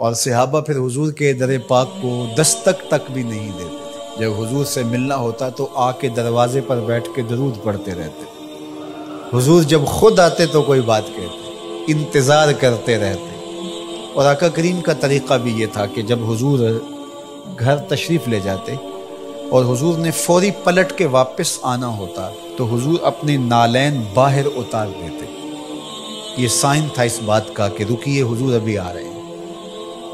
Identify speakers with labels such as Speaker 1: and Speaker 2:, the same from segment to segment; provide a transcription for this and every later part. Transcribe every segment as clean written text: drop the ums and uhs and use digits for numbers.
Speaker 1: اور صحابہ پھر حضور کے در پاک کو دستک تک بھی نہیں دیتے تھے۔ جب حضور سے ملنا ہوتا تو آ کے دروازے پر بیٹھ کے درود پڑھتے رہتے۔ حضور جب خود آتے تو کوئی بات کہتے، انتظار کرتے رہتے۔ اور آقا کریم کا طریقہ بھی یہ تھا کہ جب حضور گھر تشریف لے جاتے اور حضور نے فوری پلٹ کے واپس آنا ہوتا تو حضور اپنے نالین باہر اتار دیتے۔ یہ سائن تھا اس بات کا کہ رکیے، حضور ابھی آ رہے ہیں۔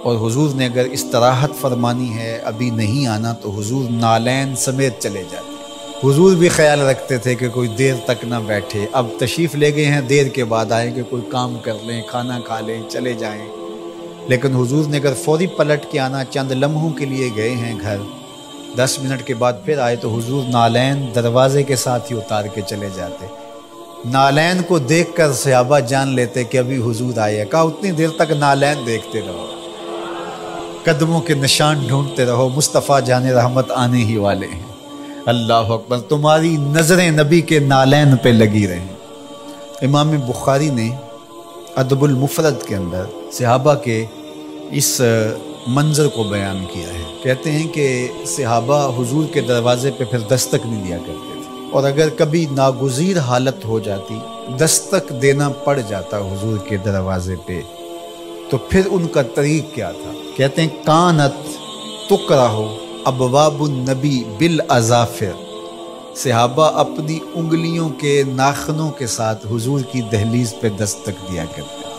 Speaker 1: اور حضور نے اگر استراحت فرمانی ہے، ابھی نہیں آنا، تو حضور نالین سمیت چلے جاتے۔ حضور بھی خیال رکھتے تھے کہ کوئی دیر تک نہ بیٹھے، اب تشریف لے گئے ہیں، دیر کے بعد آئیں کہ کوئی کام کر لیں، کھانا کھا لیں، چلے جائیں۔ لیکن حضور نے اگر فوری پلٹ کے آنا، چند لمحوں کے لیے گئے ہیں گھر، 10 منٹ کے بعد پھر آئے، تو حضور نالین دروازے کے ساتھ ہی اتار کے چلے جاتے۔ نالین کو دیکھ کر صحابہ جان لیتے کہ ابھی حضور آئے۔ کہا اتنی دیر تک نالین دیکھتے رہو، قدموں کے نشان ڈھونڈتے رہو، مصطفیٰ جان رحمت آنے ہی والے ہیں۔ اللہ اکبر، تمہاری نظریں نبی کے نالین پہ لگی رہیں۔ امام بخاری نے ادب المفرد کے اندر صحابہ کے اس منظر کو بیان کیا ہے۔ کہتے ہیں کہ صحابہ حضور کے دروازے پہ پھر دستک نہیں دیا کرتے تھے، اور اگر کبھی ناگزیر حالت ہو جاتی، دستک دینا پڑ جاتا حضور کے دروازے پہ، تو پھر ان کا طریق کیا تھا؟ کہتے ہیں کانت تکرہ ابواب النبی بالاظافر، صحابہ اپنی انگلیوں کے ناخنوں کے ساتھ حضور کی دہلیز پہ دستک دیا کرتے تھے،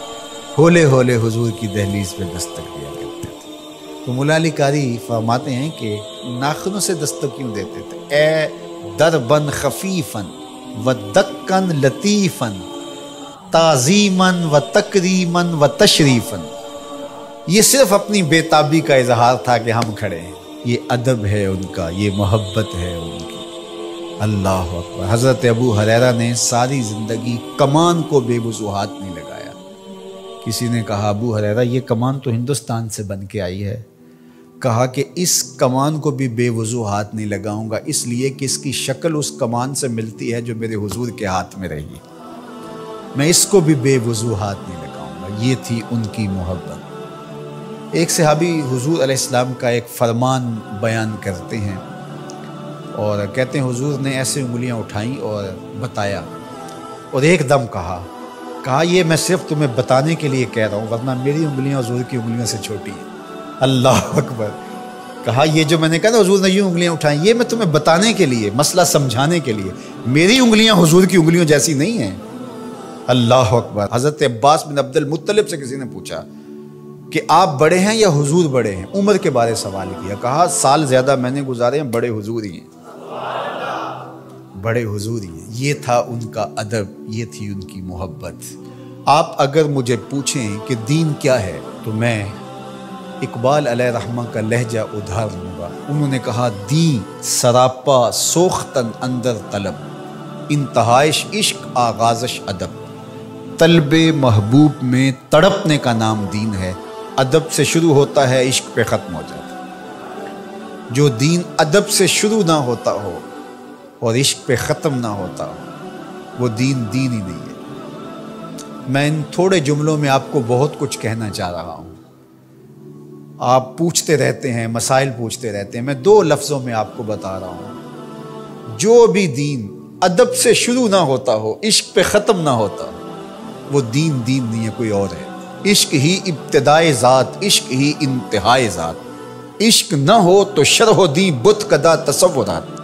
Speaker 1: ہولے ہولے حضور کی دہلیز پہ دستک دیا کرتے تھے۔ تو مولا علی قاری فرماتے ہیں کہ ناخنوں سے دستک کیوں دیتے تھے؟ اے دربن خفیفن و دکن لطیفن تعظیمن و تکریمن و تشریفن، یہ صرف اپنی بے تابی کا اظہار تھا کہ ہم کھڑے ہیں۔ یہ ادب ہے ان کا، یہ محبت ہے ان کی۔ اللہ اکبر۔ حضرت ابو ہریرہ نے ساری زندگی کمان کو بے وضو ہاتھ نہیں لگایا۔ کسی نے کہا ابو ہریرہ یہ کمان تو ہندوستان سے بن کے آئی ہے۔ کہا کہ اس کمان کو بھی بے وضو ہاتھ نہیں لگاؤں گا، اس لیے کہ اس کی شکل اس کمان سے ملتی ہے جو میرے حضور کے ہاتھ میں رہی، میں اس کو بھی بے وضو ہاتھ نہیں لگاؤں گا۔ یہ تھی ان کی محبت۔ ایک صحابی حضور علیہ السلام کا ایک فرمان بیان کرتے ہیں اور کہتے ہیں حضور نے ایسے انگلیاں اٹھائیں اور بتایا، اور ایک دم کہا یہ میں صرف تمہیں بتانے کے لیے کہہ رہا ہوں، ورنہ میری انگلیاں حضور کی انگلیوں سے چھوٹی ہیں۔ اللہ اکبر۔ کہا یہ جو میں نے کہا نا حضور نے یوں انگلیاں اٹھائیں، یہ میں تمہیں بتانے کے لیے، مسئلہ سمجھانے کے لیے، میری انگلیاں حضور کی انگلیوں جیسی نہیں ہیں۔ اللہ اکبر۔ حضرت عباس بن عبد المطلب سے کسی نے پوچھا کہ آپ بڑے ہیں یا حضور بڑے ہیں؟ عمر کے بارے سوال کیا۔ کہا سال زیادہ میں نے گزارے ہیں، بڑے حضور ہی ہیں، بڑے حضور ہی ہیں۔ یہ تھا ان کا ادب، یہ تھی ان کی محبت۔ آپ اگر مجھے پوچھیں کہ دین کیا ہے تو میں اقبال علیہ رحمہ کا لہجہ ادھار لوں گا۔ انہوں نے کہا دین سراپا سوختن اندر طلب، انتہائش عشق آغازش ادب، طلب محبوب میں تڑپنے کا نام دین ہے، ادب سے شروع ہوتا ہے عشق پہ ختم ہو جاتا ہے۔ جو دین ادب سے شروع نہ ہوتا ہو اور عشق پہ ختم نہ ہوتا ہو، وہ دین ہی نہیں ہے۔ میں ان تھوڑے جملوں میں آپ کو بہت کچھ کہنا چاہ رہا ہوں۔ آپ پوچھتے رہتے ہیں، مسائل پوچھتے رہتے ہیں، میں 2 لفظوں میں آپ کو بتا رہا ہوں۔ جو بھی دین ادب سے شروع نہ ہوتا ہو، عشق پہ ختم نہ ہوتا ہو، وہ دین نہیں ہے، کوئی اور ہے۔ عشق ہی ابتدائے ذات، عشق ہی انتہائے ذات، عشق نہ ہو تو شرح و دین بت کدا تصورات۔